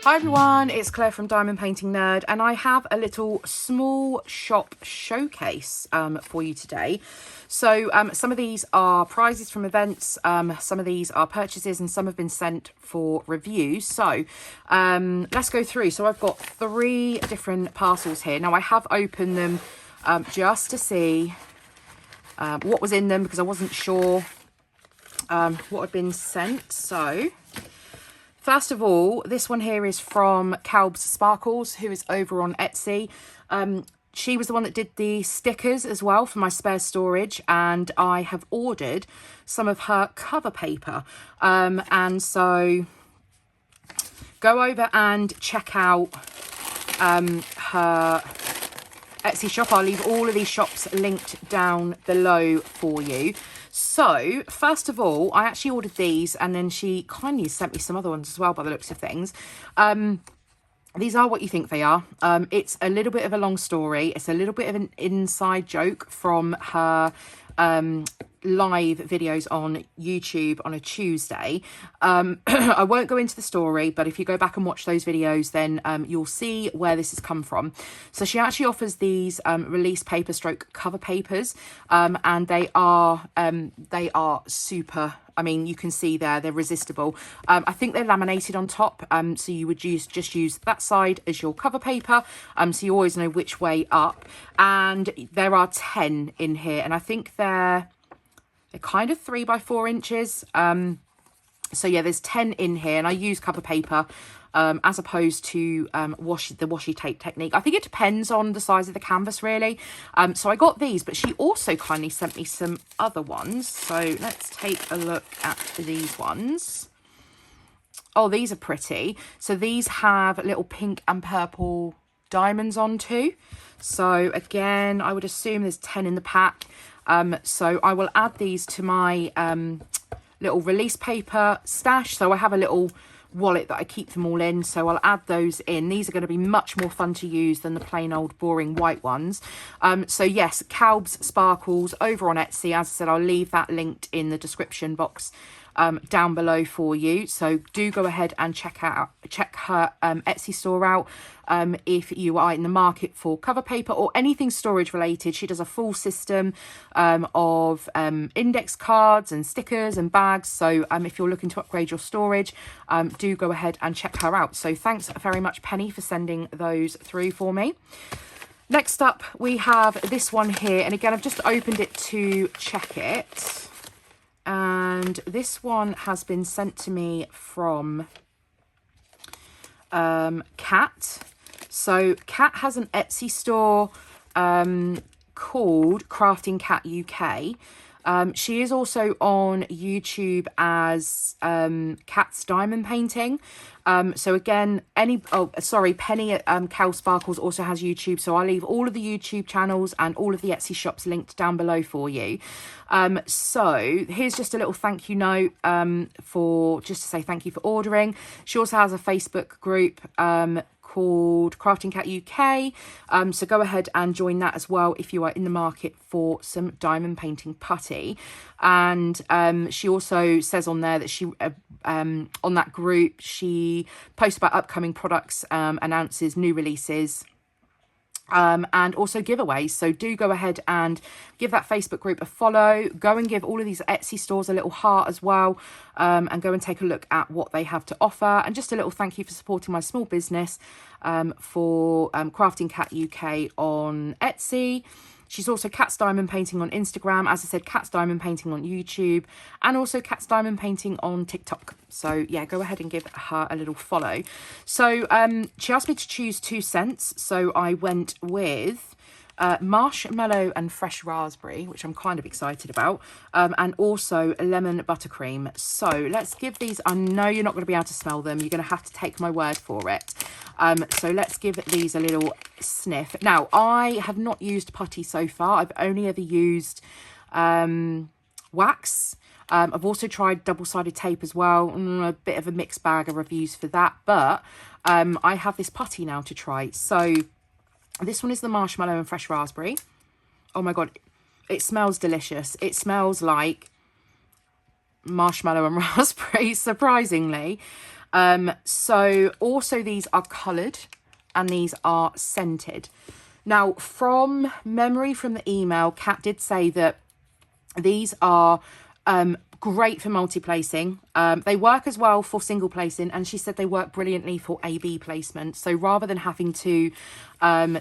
Hi everyone, it's Claire from Diamond Painting Nerd, and I have a little small shop showcase for you today. So some of these are prizes from events, some of these are purchases, and some have been sent for reviews. So let's go through. So I've got 3 different parcels here. Now I have opened them just to see what was in them, because I wasn't sure what had been sent. So first of all, this one here is from Calb's Sparkles, who is over on Etsy. She was the one that did the stickers as well for my spare storage, and I have ordered some of her cover paper. And so go over and check out her Etsy shop. I'll leave all of these shops linked down below for you. So first of all, I actually ordered these, and then she kindly sent me some other ones as well by the looks of things. These are what you think they are. It's a little bit of a long story. It's a little bit of an inside joke from her live videos on YouTube on a Tuesday. I won't go into the story, but if you go back and watch those videos, then you'll see where this has come from. So she actually offers these release paper stroke cover papers, and they are super. I mean, you can see there, they're resistible. I think they're laminated on top, so you would just use that side as your cover paper, so you always know which way up. And there are 10 in here, and I think they're kind of 3 by 4 inches. So yeah, there's 10 in here, and I use cover paper as opposed to the washi tape technique. I think it depends on the size of the canvas, really. So I got these, but she also kindly sent me some other ones. So let's take a look at these ones. Oh, these are pretty. So these have little pink and purple diamonds on too. So again, I would assume there's 10 in the pack. So I will add these to my little release paper stash. So I have a little wallet that I keep them all in, so I'll add those in. These are going to be much more fun to use than the plain old boring white ones. So yes, Calb's Sparkles over on Etsy. As I said, I'll leave that linked in the description box down below for you. So do go ahead and check her Etsy store out if you are in the market for cover paper or anything storage related. She does a full system of index cards and stickers and bags. So if you're looking to upgrade your storage, do go ahead and check her out. So thanks very much, Penny, for sending those through for me. Next up, we have this one here, and again, I've just opened it to check it. And this one has been sent to me from Kat. So Kat has an Etsy store called Crafting Cat UK. She is also on YouTube as Kat's Diamond Painting. So again, Penny at Cal Sparkles also has YouTube. So I'll leave all of the YouTube channels and all of the Etsy shops linked down below for you. So here's just a little thank you note just to say thank you for ordering. She also has a Facebook group called Crafting Cat UK. So go ahead and join that as well if you are in the market for some diamond painting putty. And she also says on there that she on that group, she posts about upcoming products, announces new releases, and also giveaways. So do go ahead and give that Facebook group a follow. Go and give all of these Etsy stores a little heart as well, and go and take a look at what they have to offer. And just a little thank you for supporting my small business for Crafting Cat UK on Etsy. She's also Cat's Diamond Painting on Instagram. As I said, Cat's Diamond Painting on YouTube, and also Cat's Diamond Painting on TikTok. So yeah, go ahead and give her a little follow. So she asked me to choose 2 scents. So I went with marshmallow and fresh raspberry, which I'm kind of excited about, and also lemon buttercream. So let's give these, I know you're not going to be able to smell them, you're going to have to take my word for it. So let's give these a little sniff. Now, I have not used putty so far. I've only ever used wax. I've also tried double-sided tape as well. A bit of a mixed bag of reviews for that, but I have this putty now to try. So this one is the marshmallow and fresh raspberry. Oh my god, it smells delicious. It smells like marshmallow and raspberry, surprisingly. So also these are coloured and these are scented. Now, from memory from the email, Kat did say that these are great for multi-placing. They work as well for single placing, and she said they work brilliantly for AB placement. So rather than having to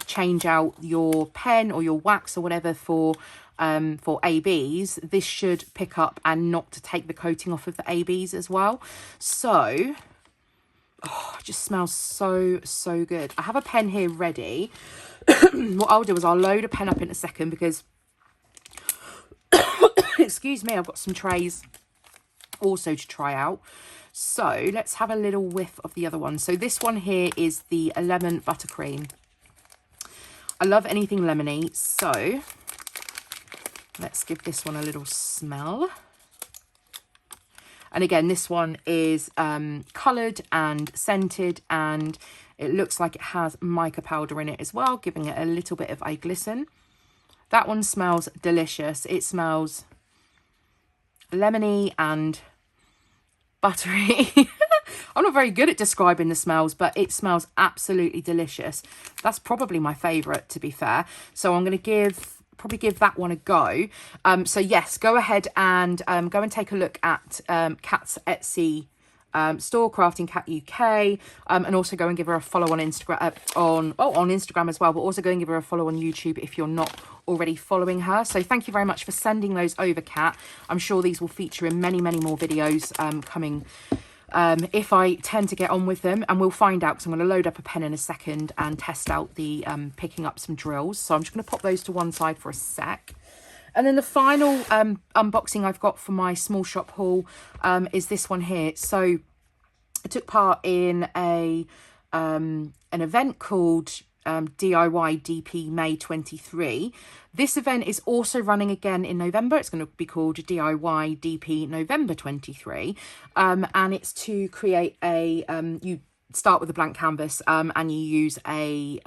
change out your pen or your wax or whatever for ABs, this should pick up and not to take the coating off of the ABs as well. So, oh, it just smells so, so good. I have a pen here ready. What I'll do is I'll load a pen up in a second because, excuse me, I've got some trays also to try out. So let's have a little whiff of the other one. So this one here is the lemon buttercream. I love anything lemony, so let's give this one a little smell. And again, this one is coloured and scented, and it looks like it has mica powder in it as well, giving it a little bit of a glisten. That one smells delicious. It smells lemony and buttery. I'm not very good at describing the smells, but it smells absolutely delicious. That's probably my favourite, to be fair. So I'm going to probably give that one a go. So yes, go ahead and go and take a look at Kat's Etsy store, Crafting Cat UK, and also go and give her a follow on Instagram on Instagram as well, but also go and give her a follow on YouTube if you're not already following her. So thank you very much for sending those over, Kat. I'm sure these will feature in many more videos coming if I tend to get on with them, and we'll find out because I'm going to load up a pen in a second and test out the picking up some drills. So I'm just going to pop those to one side for a sec. And then the final unboxing I've got for my small shop haul is this one here. So I took part in an event called DIY DP May 23. This event is also running again in November. It's going to be called DIY DP November 23. And it's to create a, you start with a blank canvas and you use a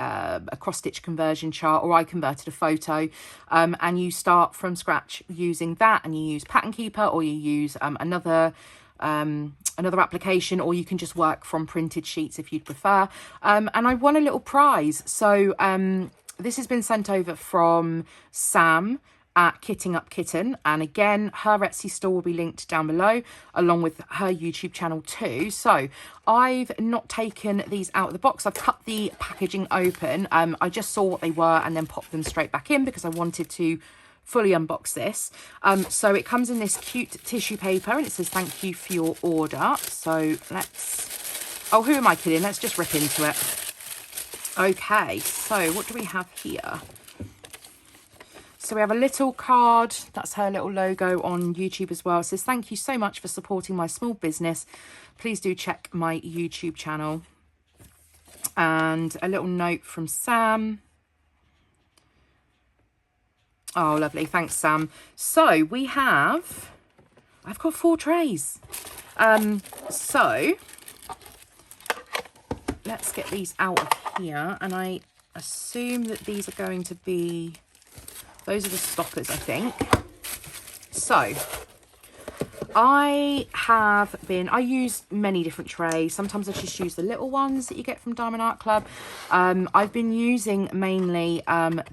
cross-stitch conversion chart, or I converted a photo, and you start from scratch using that, and you use Pattern Keeper, or you use another application, or you can just work from printed sheets if you'd prefer. And I won a little prize. So this has been sent over from Sam at Kitting Up Kitten, and again, her Etsy store will be linked down below, along with her YouTube channel too. So I've not taken these out of the box. I've cut the packaging open. I just saw what they were and then popped them straight back in because I wanted to fully unbox this. So it comes in this cute tissue paper, and it says thank you for your order. So let's, oh, who am I kidding? Let's just rip into it. Okay, so what do we have here? So we have a little card. That's her little logo on YouTube as well. It says, thank you so much for supporting my small business. Please do check my YouTube channel. And a little note from Sam. Oh, lovely. Thanks, Sam. So we have, I've got 4 trays. So let's get these out of here. And I assume that these are going to be, those are the stoppers, I think. So I use many different trays. Sometimes I just use the little ones that you get from Diamond Art Club. I've been using mainly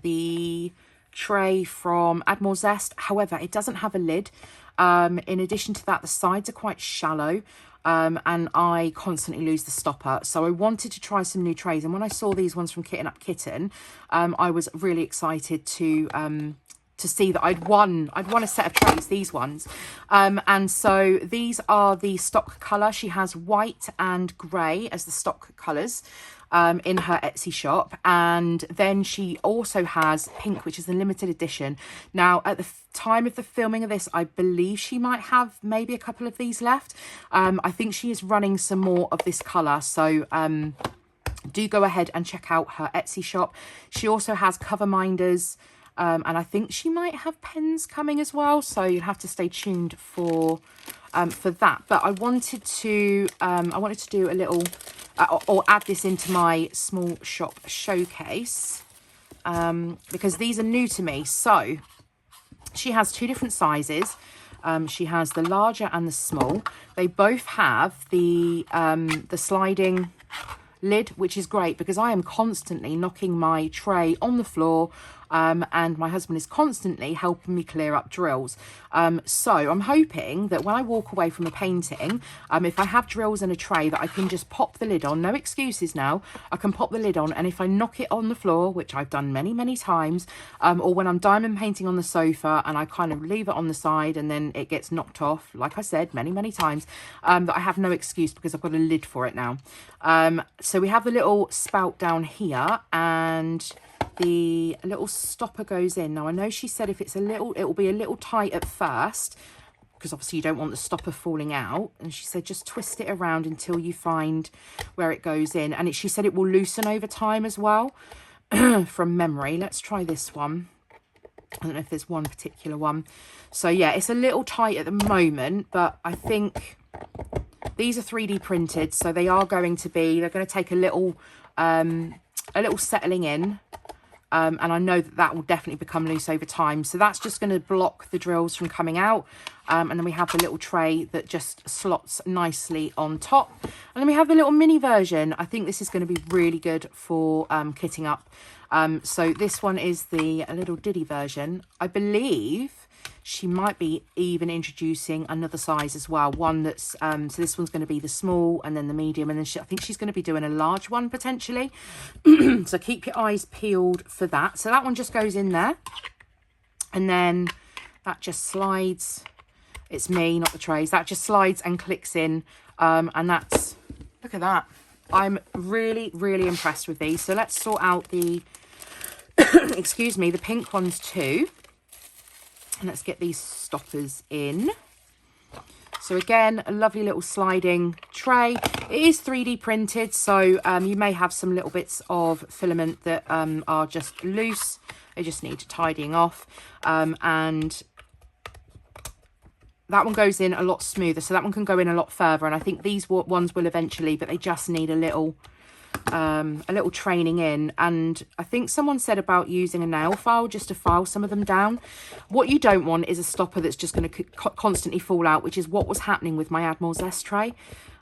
the tray from Admiral Zest. However, it doesn't have a lid. In addition to that, the sides are quite shallow. And I constantly lose the stopper. So I wanted to try some new trays. And when I saw these ones from Kitting Up Kitten, I was really excited to see that I'd won a set of trays, these ones. And so these are the stock colour. She has white and grey as the stock colours in her Etsy shop. And then she also has pink, which is the limited edition. Now, at the time of the filming of this, I believe she might have maybe a couple of these left. I think she is running some more of this colour. So do go ahead and check out her Etsy shop. She also has cover minders. And I think she might have pens coming as well. So you'll have to stay tuned for that. But I wanted to do a little, or add this into my small shop showcase, because these are new to me. So she has 2 different sizes. She has the larger and the small. They both have the sliding lid, which is great because I am constantly knocking my tray on the floor, and my husband is constantly helping me clear up drills. So I'm hoping that when I walk away from a painting, if I have drills in a tray, that I can just pop the lid on. No excuses now. I can pop the lid on, and if I knock it on the floor, which I've done many, many times, or when I'm diamond painting on the sofa and I kind of leave it on the side and then it gets knocked off, like I said many, many times, that I have no excuse because I've got a lid for it now. So we have the little spout down here, and the little stopper goes in. Now I know she said if it's a little, it will be a little tight at first because obviously you don't want the stopper falling out, and she said just twist it around until you find where it goes in, and she said it will loosen over time as well. From memory, let's try this one. I don't know if there's one particular one. So yeah, it's a little tight at the moment, but I think these are 3D printed, so they are going to be, they're going to take a little settling in. And I know that that will definitely become loose over time. So that's just going to block the drills from coming out. And then we have the little tray that just slots nicely on top. And then we have the little mini version. I think this is going to be really good for kitting up. So this one is the little diddy version. I believe she might be even introducing another size as well. One that's, so this one's going to be the small and then the medium. And then I think she's going to be doing a large one potentially. So keep your eyes peeled for that. So that one just goes in there. And then that just slides. It's me, not the trays. That just slides and clicks in. And that's, look at that. I'm really, really impressed with these. So let's sort out the, excuse me, the pink ones too. And let's get these stoppers in. So again, a lovely little sliding tray. It is 3D printed, so you may have some little bits of filament that are just loose. They just need tidying off. And that one goes in a lot smoother, so that one can go in a lot further. And I think these ones will eventually, but they just need a little training in. And I think someone said about using a nail file just to file some of them down. What you don't want is a stopper that's just going to constantly fall out, which is what was happening with my Admiral's S tray.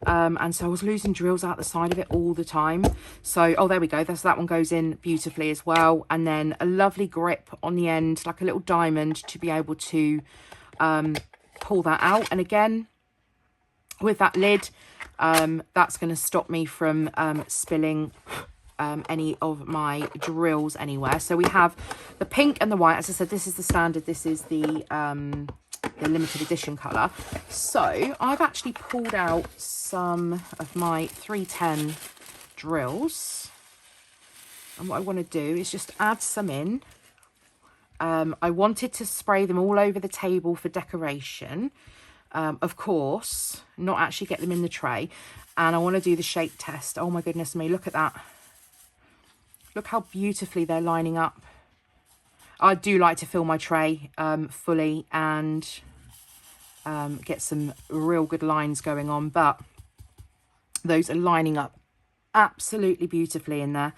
And so I was losing drills out the side of it all the time. So, oh, there we go. That one goes in beautifully as well. And then a lovely grip on the end, like a little diamond, to be able to pull that out. And again, with that lid, that's going to stop me from spilling any of my drills anywhere. So we have the pink and the white. As I said, this is the standard. This is the limited edition colour. So I've actually pulled out some of my 310 drills. And what I want to do is just add some in. I wanted to spray them all over the table for decoration. Of course, not actually get them in the tray. And I want to do the shape test. Oh my goodness me, look at that. Look how beautifully they're lining up. I do like to fill my tray fully and get some real good lines going on. But those are lining up absolutely beautifully in there.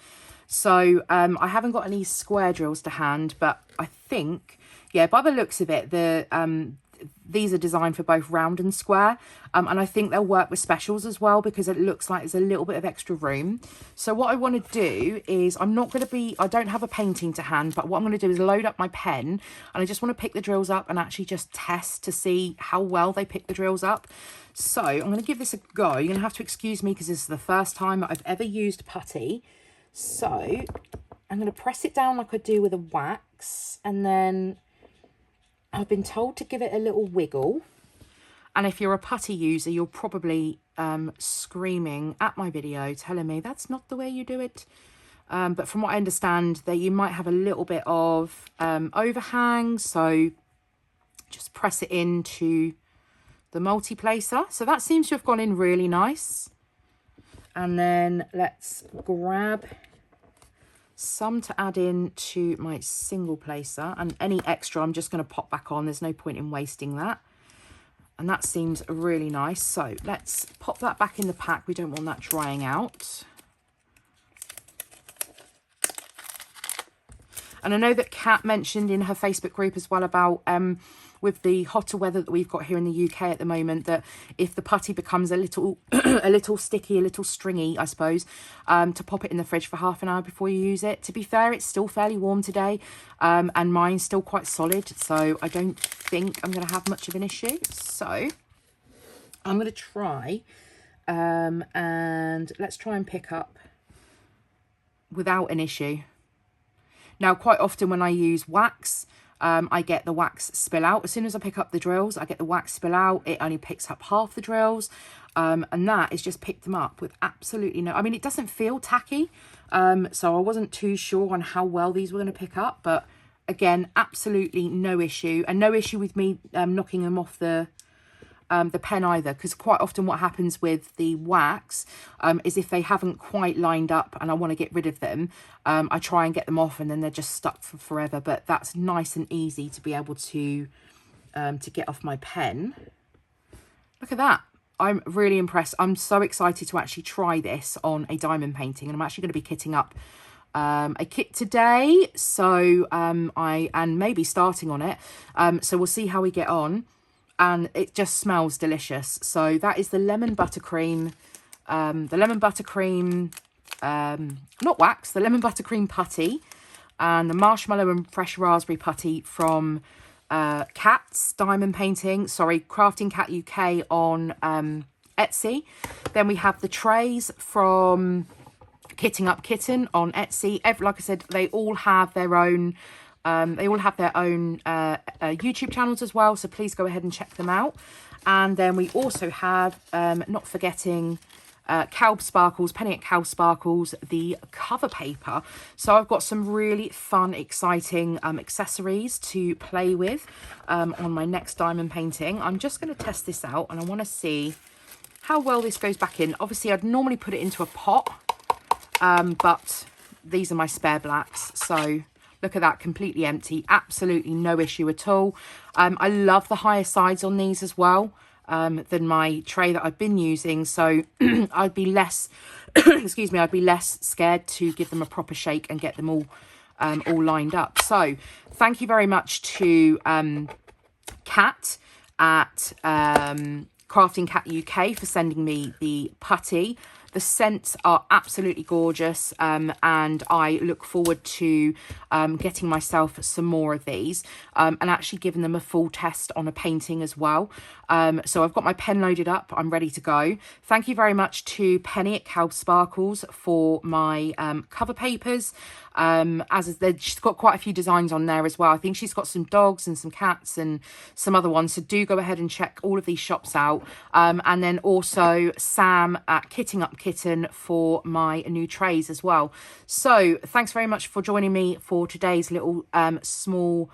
So I haven't got any square drills to hand, but I think, yeah, by the looks of it, these are designed for both round and square, and I think they'll work with specials as well because it looks like there's a little bit of extra room. So what I want to do is, I don't have a painting to hand, but what I'm going to do is load up my pen, and I just want to pick the drills up and actually just test to see how well they pick the drills up. So I'm going to give this a go. You're going to have to excuse me because this is the first time that I've ever used putty. So I'm going to press it down like I do with a wax, and then I've been told to give it a little wiggle. And if you're a putty user, you're probably screaming at my video, telling me that's not the way you do it. But from what I understand, that you might have a little bit of overhang. So just press it into the multi-placer. So that seems to have gone in really nice. And then let's grab some to add in to my single placer, and any extra I'm just going to pop back on. There's no point in wasting that. And that seems really nice. So let's pop that back in the pack. We don't want that drying out. And I know that Kat mentioned in her Facebook group as well about with the hotter weather that we've got here in the UK at the moment, that if the putty becomes a little a little sticky, a little stringy, I suppose, to pop it in the fridge for half an hour before you use it. To be fair, it's still fairly warm today, and mine's still quite solid, so I don't think I'm going to have much of an issue. So I'm going to try, and let's try and pick up without an issue. Now, quite often when I use wax, I get the wax spill out. As soon as I pick up the drills, I get the wax spill out. It only picks up half the drills, and that is just picked them up with absolutely no... I mean, it doesn't feel tacky, so I wasn't too sure on how well these were going to pick up, but again, absolutely no issue, and no issue with me knocking them off the pen either, because quite often what happens with the wax is if they haven't quite lined up and I want to get rid of them, I try and get them off and then they're just stuck for forever. But that's nice and easy to be able to get off my pen. Look at that. I'm really impressed. I'm so excited to actually try this on a diamond painting, and I'm actually going to be kitting up a kit today, so and maybe starting on it, so we'll see how we get on. And it just smells delicious. So that is the lemon buttercream, not wax, the lemon buttercream putty, and the marshmallow and fresh raspberry putty from Cat's Diamond Painting, sorry, Crafting Cat UK on Etsy. Then we have the trays from Kitting Up Kitten on Etsy. Like I said, they all have their own YouTube channels as well, so please go ahead and check them out. And then we also have, not forgetting, Calb Sparkles, Penny at Calb Sparkles, the cover paper. So I've got some really fun, exciting accessories to play with on my next diamond painting. I'm just going to test this out, and I want to see how well this goes back in. Obviously, I'd normally put it into a pot, but these are my spare blacks, so... Look at that, completely empty, absolutely no issue at all. I love the higher sides on these as well than my tray that I've been using. So I'd be less, excuse me, I'd be less scared to give them a proper shake and get them all lined up. So thank you very much to Kat at Crafting Cat UK for sending me the putty. The scents are absolutely gorgeous, and I look forward to getting myself some more of these and actually giving them a full test on a painting as well. So I've got my pen loaded up. I'm ready to go. Thank you very much to Penny at Calb Sparkles for my cover papers. She's got quite a few designs on there as well. I think she's got some dogs and some cats and some other ones. So do go ahead and check all of these shops out. And then also Sam at Kitting Up Kitten for my new trays as well. So thanks very much for joining me for today's little small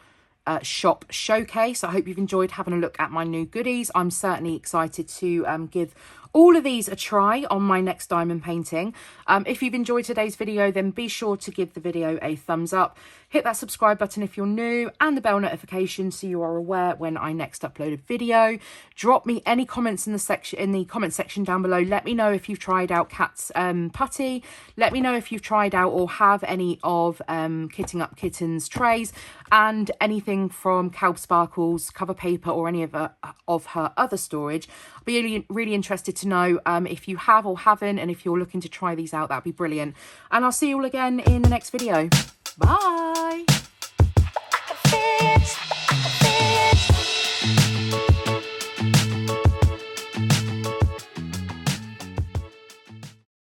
shop showcase. I hope you've enjoyed having a look at my new goodies. I'm certainly excited to give all of these a try on my next diamond painting. If you've enjoyed today's video, then be sure to give the video a thumbs up. Hit that subscribe button if you're new, and the bell notification so you are aware when I next upload a video. Drop me any comments in the comment section down below. Let me know if you've tried out Cat's putty. Let me know if you've tried out or have any of Kitting Up Kitten's trays, and anything from Calb Sparkles cover paper or any of her other storage. I'd be really interested to know if you have or haven't, and if you're looking to try these out, that'd be brilliant. And I'll see you all again in the next video. Bye.